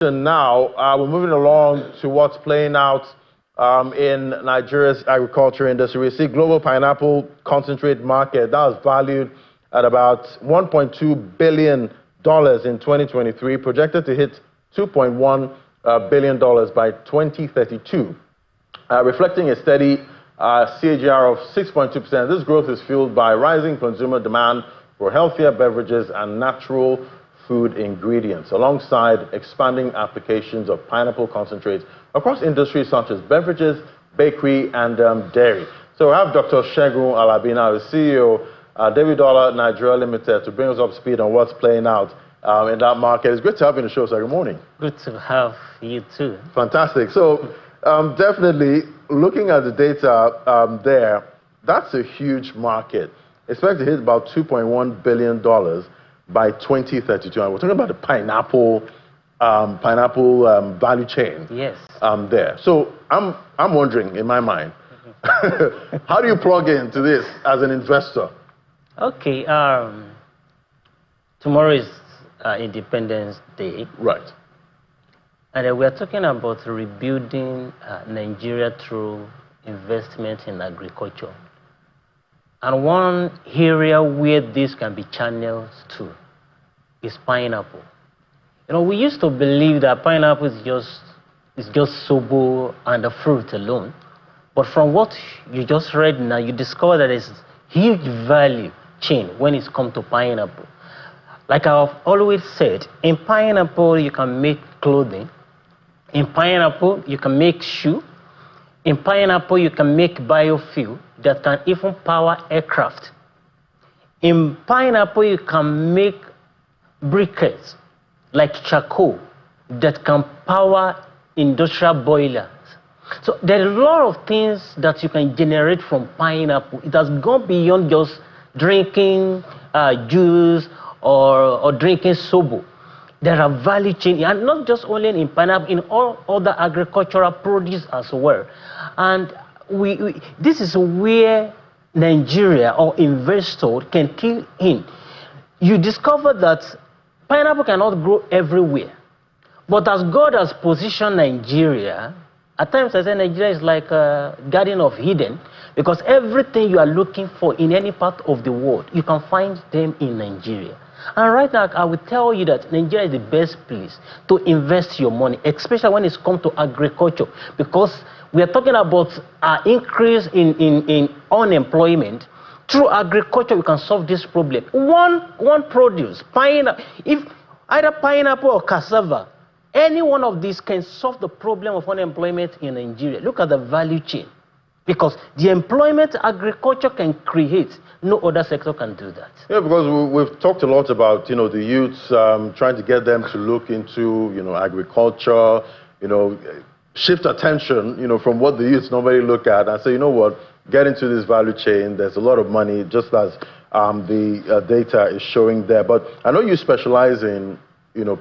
Now, we're moving along to what's playing out in Nigeria's agriculture industry. We see global pineapple concentrate market that was valued at about $1.2 billion in 2023, projected to hit $2.1 billion by 2032, reflecting a steady CAGR of 6.2%. This growth is fueled by rising consumer demand for healthier beverages and natural food ingredients, alongside expanding applications of pineapple concentrates across industries such as beverages, bakery, and dairy. So I have Dr. Segun Alabi now, the CEO, David Dollar Nigeria Limited, to bring us up to speed on what's playing out in that market. It's great to have you on the show, sir. Good morning. Good to have you too. Fantastic. So definitely, looking at the data there, that's a huge market. Expect to hit about $2.1 billion by 2032. And we're talking about the pineapple value chain. Yes. There. So I'm wondering, in my mind, how do you plug into this as an investor? Okay. Tomorrow is Independence Day. Right. And we're talking about rebuilding Nigeria through investment in agriculture. And one area where this can be channeled to is pineapple. You know, we used to believe that pineapple is just sobo and a fruit alone. But from what you just read now, you discover that there's huge value chain when it's come to pineapple. Like I've always said, in pineapple you can make clothing. In pineapple you can make shoe. In pineapple you can make biofuel that can even power aircraft. In pineapple you can make briquettes like charcoal that can power industrial boilers. So there are a lot of things that you can generate from pineapple. It has gone beyond just drinking juice or drinking sobo. There are value chain, and not just only in pineapple, in all other agricultural produce as well. And this is where Nigeria or investor can key in. You discover that pineapple cannot grow everywhere. But as God has positioned Nigeria, at times I say Nigeria is like a Garden of Eden, because everything you are looking for in any part of the world, you can find them in Nigeria. And right now, I will tell you that Nigeria is the best place to invest your money, especially when it's come to agriculture, because we are talking about an increase in unemployment. Through agriculture, we can solve this problem. One produce, pineapple, if either pineapple or cassava, any one of these can solve the problem of unemployment in Nigeria. Look at the value chain. Because the employment agriculture can create, no other sector can do that. Yeah, because we've talked a lot about, the youths, trying to get them to look into, agriculture, shift attention, from what the youths normally look at and say, you know what, get into this value chain. There's a lot of money, just as the data is showing there. But I know you specialize in,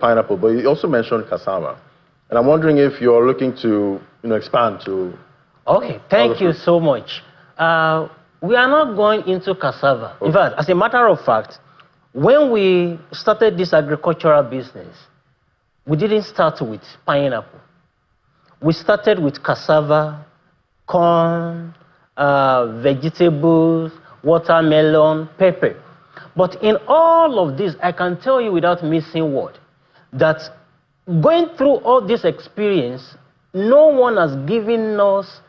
pineapple, but you also mentioned cassava. And I'm wondering if you're looking to, expand to... Okay, thank you so much. We are not going into cassava. Okay. In fact, as a matter of fact, when we started this agricultural business, we didn't start with pineapple. We started with cassava, corn, vegetables, watermelon, pepper. But in all of this, I can tell you without missing word, that going through all this experience, no one has given us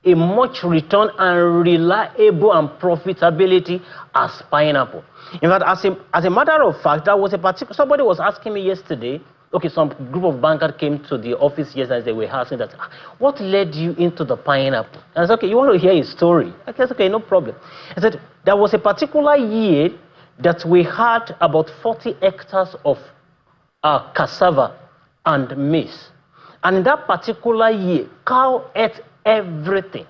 a much return and reliable and profitability as pineapple. In fact, as a matter of fact, that was somebody was asking me yesterday, okay, some group of bankers came to the office yesterday, they were asking that, what led you into the pineapple? And I said, okay, you want to hear a story? I said, okay, no problem. I said, there was a particular year that we had about 40 hectares of cassava and maize. And in that particular year, cow ate everything.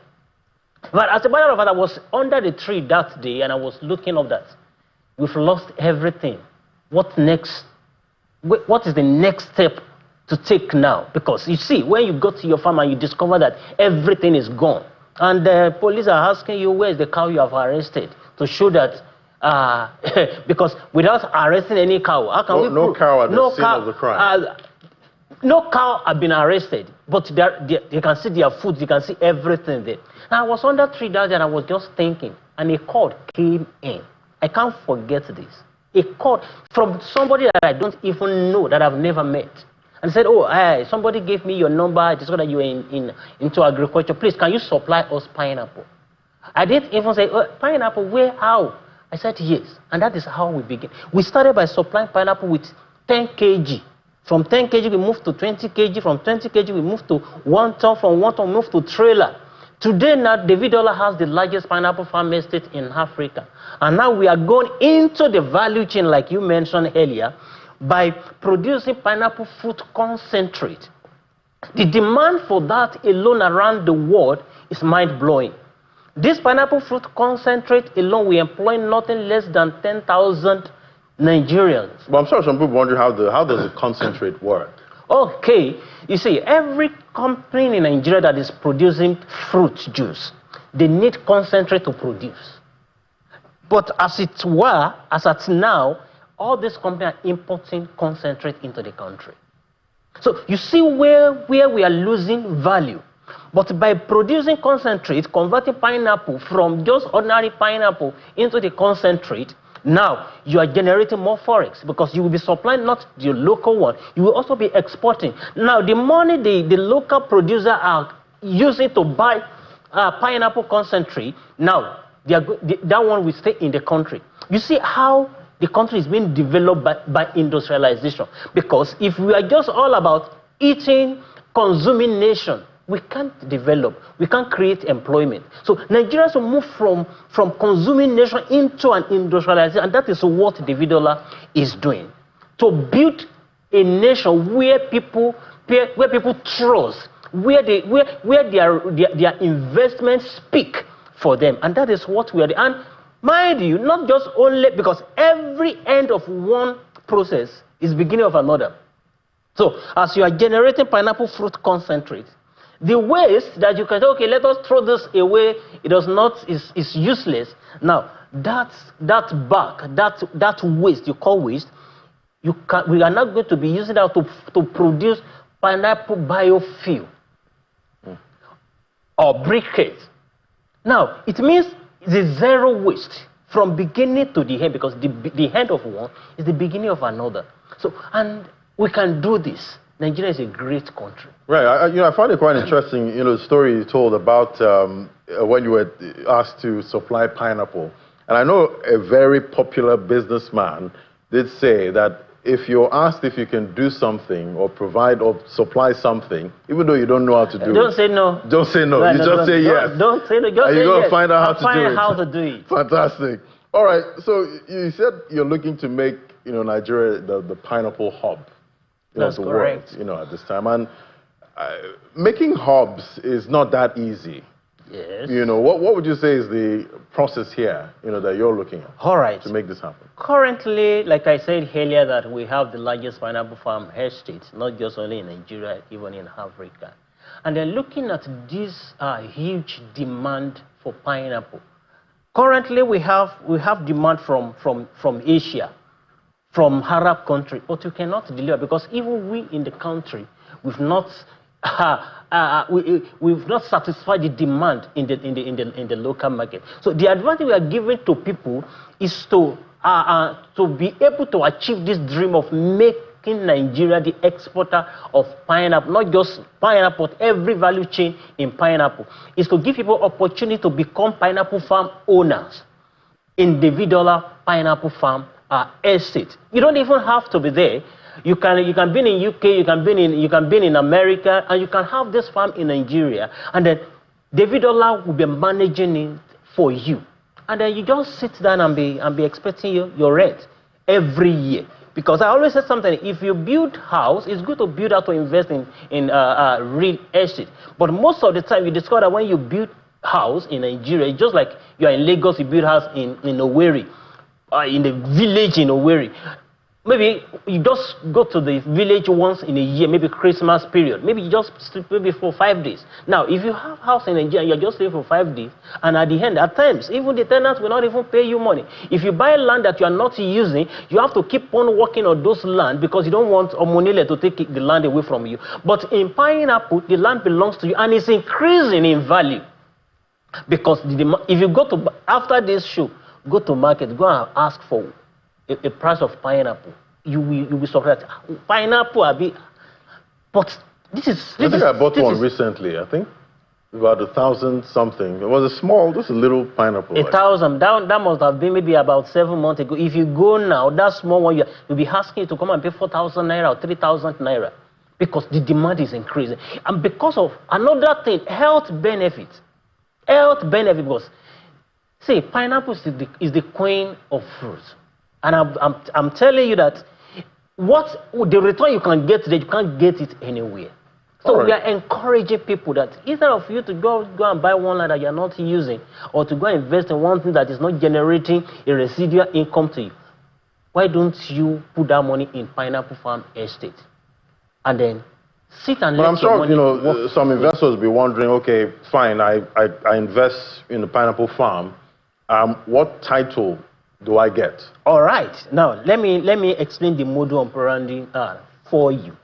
But as a matter of fact, I was under the tree that day and I was looking up that we've lost everything. What next? What is the next step to take now? Because you see, when you go to your farm and you discover that everything is gone, and the police are asking you, where's the cow you have arrested? To show that, because without arresting any cow, how can we prove? No cow at the scene of the crime. No cow have been arrested, but they can see their food, you can see everything there. And I was under 3,000 and I was just thinking, and a call came in. I can't forget this. A call from somebody that I don't even know, that I've never met. And said, oh, hey, somebody gave me your number, I just saw that you were into agriculture. Please, can you supply us pineapple? I didn't even say, oh, pineapple, where, how? I said, yes. And that is how we began. We started by supplying pineapple with 10 kg. From 10 kg, we moved to 20 kg. From 20 kg, we moved to 1 ton. From 1 ton, we moved to trailer. Today, now, Davidola has the largest pineapple farm estate in Africa. And now we are going into the value chain, like you mentioned earlier, by producing pineapple fruit concentrate. The demand for that alone around the world is mind-blowing. This pineapple fruit concentrate alone, we employ nothing less than 10,000 Nigerians. But I'm sure some people wonder how does the concentrate work? Okay, you see, every company in Nigeria that is producing fruit juice, they need concentrate to produce. But as it were, as at now, all these companies are importing concentrate into the country. So you see where we are losing value. But by producing concentrate, converting pineapple from just ordinary pineapple into the concentrate, now you are generating more forex because you will be supplying not the local one, you will also be exporting. Now the money the local producer are using to buy pineapple concentrate, now that one will stay in the country. You see how the country is being developed by industrialization. Because if we are just all about eating, consuming nation, we can't develop, we can't create employment. So Nigerians will move from consuming nation into an industrialization, and that is what Davidola is doing. To build a nation where people trust, where their investments speak for them. And that is what we are doing. And mind you, not just only because every end of one process is beginning of another. So as you are generating pineapple fruit concentrate, the waste that you can say, okay, let us throw this away, it does not, is useless. Now, that waste, you call waste, we are not going to be using that to produce pineapple biofuel or briquette. Now, it means the zero waste from beginning to the end, because the end of one is the beginning of another. So, and we can do this. Nigeria is a great country. Right. I find it quite interesting, the story you told about when you were asked to supply pineapple. And I know a very popular businessman did say that if you're asked if you can do something or provide or supply something, even though you don't know how to do it. Don't say no. Don't say no. You just say yes. Don't say no. Just and say you're going yes. to find out how to do it. it. Fantastic. All right. So you said you're looking to make, Nigeria the pineapple hub. That's correct. World, at this time. And making hubs is not that easy. Yes. What would you say is the process here, that you're looking at? All right. To make this happen? Currently, like I said earlier, that we have the largest pineapple farm estates, not just only in Nigeria, even in Africa. And they're looking at this huge demand for pineapple. Currently, we have demand from Asia, from Arab country, but we cannot deliver because even we in the country, we've not satisfied the demand in the local market. So the advantage we are giving to people is to be able to achieve this dream of making Nigeria the exporter of pineapple, not just pineapple, but every value chain in pineapple, is to give people opportunity to become pineapple farm owners in the Davidola pineapple farm estate. You don't even have to be there. You can be in UK, you can be in America, and you can have this farm in Nigeria, and then Davidola will be managing it for you. And then you just sit down and be expecting your rent every year. Because I always say something, if you build house, it's good to build out to invest in real estate. But most of the time you discover that when you build house in Nigeria, it's just like you are in Lagos, you build house in Owerri, in the village in Owerri. Maybe you just go to the village once in a year, maybe Christmas period. Maybe you just sleep maybe for 5 days. Now, if you have house in Nigeria, you're just staying for 5 days, and at the end, at times, even the tenants will not even pay you money. If you buy land that you are not using, you have to keep on working on those land because you don't want Omonile to take the land away from you. But in Pineapple, the land belongs to you, and it's increasing in value. Because if you go to, after this show, go to market, go and ask for a price of pineapple, you will be surprised. Pineapple, but this is. I think I bought one recently. I think about 1,000 something. It was a small, just a little pineapple. 1,000. That must have been maybe about 7 months ago. If you go now, that small one, you'll be asking you to come and pay 4,000 naira or 3,000 naira because the demand is increasing, and because of another thing, health benefits. Health benefit, because see, pineapple is the queen of fruits. And I'm telling you that the return you can get today, you can't get it anywhere. So we are encouraging people that instead of you to go and buy one land that you're not using, or to go and invest in one thing that is not generating a residual income to you, why don't you put that money in Pineapple Farm Estate? And then sit and but I'm sure, some investors will be wondering, okay, fine, I invest in the pineapple farm. What title do I get? All right. Now, let me explain the modus operandi for you.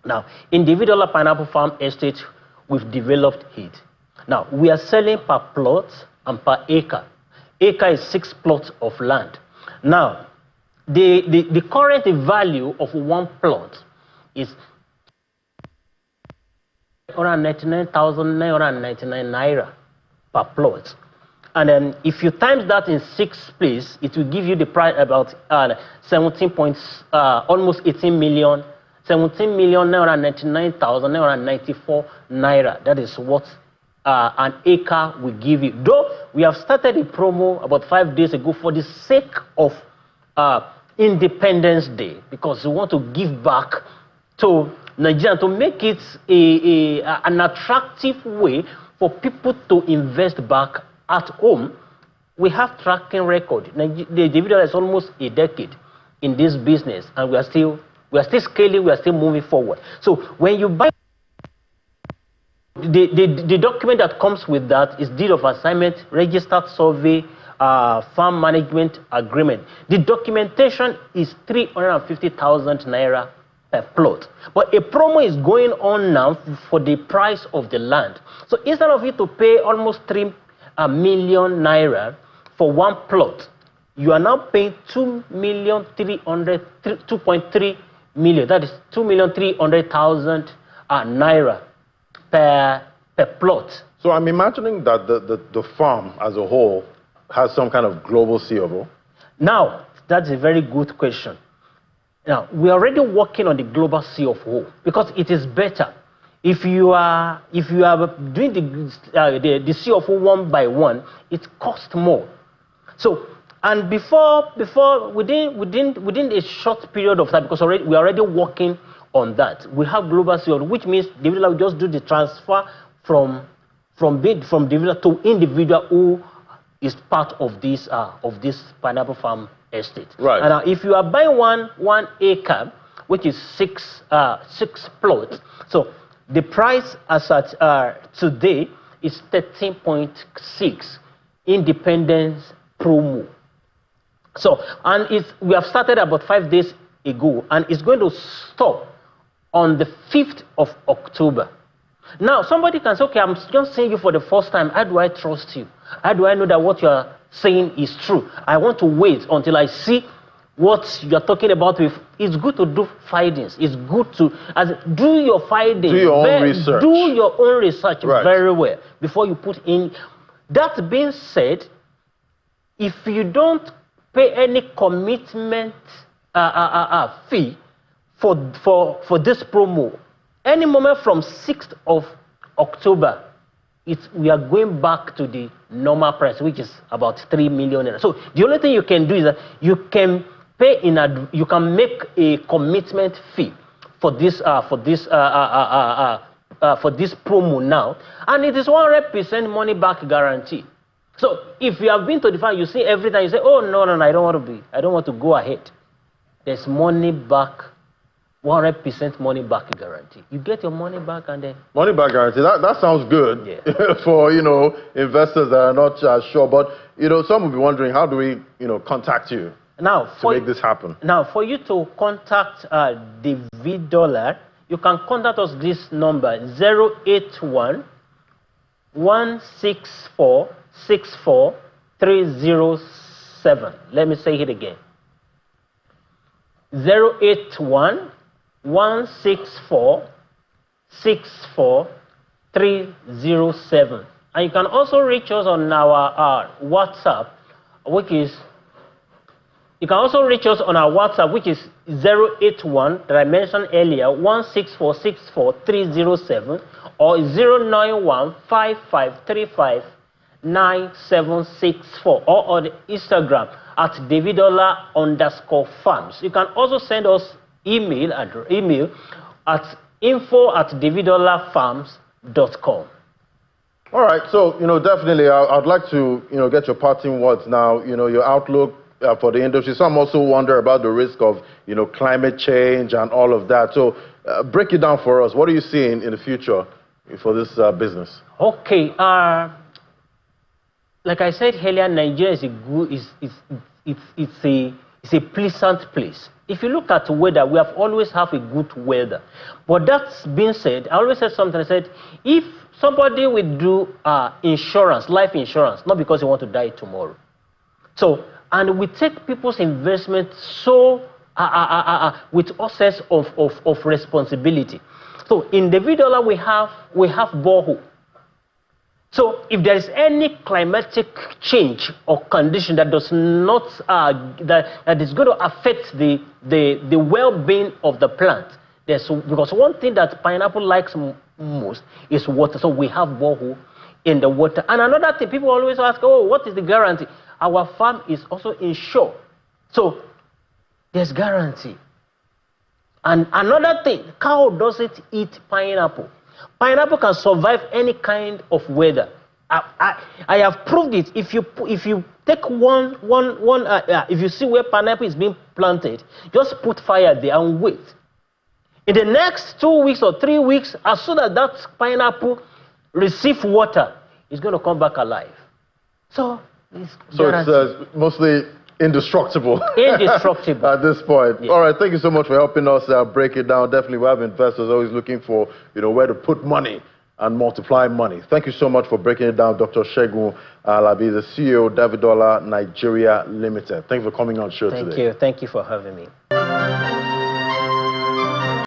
Now, individual pineapple farm estate, we've developed it. Now, we are selling per plot and per acre. Acre is 6 plots of land. Now, the current value of one plot is 99,999 naira per plot. And then if you times that in 6 places, it will give you the price about almost 18 million, 17,999,994 naira. That is what an acre will give you. Though we have started a promo about 5 days ago for the sake of Independence Day, because we want to give back to Nigeria, to make it an attractive way for people to invest back at home. We have tracking record. The individual is almost a decade in this business, and we are still scaling, we are still moving forward. So when you buy, the document that comes with that is deed of assignment, registered survey, farm management agreement. The documentation is 350,000 naira per plot. But a promo is going on now for the price of the land. So instead of you to pay almost 3 million naira for one plot, you are now paying 2.3 million. That is 2,300,000 naira per plot. So I'm imagining that the farm as a whole has some kind of global CFO. Now, that's a very good question. Now, we're already working on the global CFO because it is better. If you are doing the CFO one by one, it costs more. So, and within a short period of time, because we're already working on that, we have global CFO, which means the developer will just do the transfer from developer to individual who is part of this pineapple farm estate. Right. And if you are buying one acre, which is 6 plots, so the price as at today is 13.6 Independence promo. So, and we have started about 5 days ago, and it's going to stop on the 5th of October. Now, somebody can say, okay, I'm just seeing you for the first time. How do I trust you? How do I know that what you are saying is true? I want to wait until I see what you're talking about. It's good to do findings. It's good to do your findings. Do your own research. Do your own research very well before you put in. That being said, if you don't pay any commitment fee for this promo, any moment from 6th of October, we are going back to the normal price, which is about 3 million. So the only thing you can do is that you can pay you can make a commitment fee for this promo now, and it is 100% money back guarantee. So if you have been to the farm, you see every time you say, oh no, I don't want to go ahead. there's money back, 100% money back guarantee. You get your money back and then... Money back guarantee, that sounds good. Yeah. For, investors that are not sure. But, some will be wondering, how do we, contact you now, to make this happen? Now, for you to contact David Dollar, you can contact us this number, 081 164 64 307. Let me say it again. 081 164 64 307. And you can also reach us on our WhatsApp, which is 081 that I mentioned earlier, 16464 or 09155359764, or on Instagram at davidola_farms. You can also send us email at info@davidolafarms.com. All right, so definitely I'd like to get your parting words now. Your outlook for the industry. Some also wonder about the risk of climate change and all of that. So break it down for us. What are you seeing in the future for this business? Okay, like I said earlier, Nigeria is a pleasant place. If you look at weather, we have always have a good weather. But that being said, I always said something. I said, if somebody will do insurance, life insurance, not because they want to die tomorrow. So, and we take people's investment so with a sense of responsibility. So in David Dollar we have borehole. So if there is any climatic change or condition that does not that is going to affect the well-being of the plant, because one thing that pineapple likes most is water. So we have borehole in the water. And another thing, people always ask, oh, what is the guarantee? Our farm is also insured. So there's guarantee. And another thing, cow doesn't eat pineapple. Pineapple can survive any kind of weather. I have proved it. If you take if you see where pineapple is being planted, just put fire there and wait. In the next 2 weeks or 3 weeks, as soon as that pineapple receives water, it's going to come back alive. So it's mostly indestructible. Indestructible. At this point. Yeah. All right, thank you so much for helping us break it down. Definitely, we have investors always looking for where to put money and multiply money. Thank you so much for breaking it down, Dr. Segun Alabi, the CEO of David Dollar Nigeria Limited. Thank you for coming on the show today. Thank you for having me.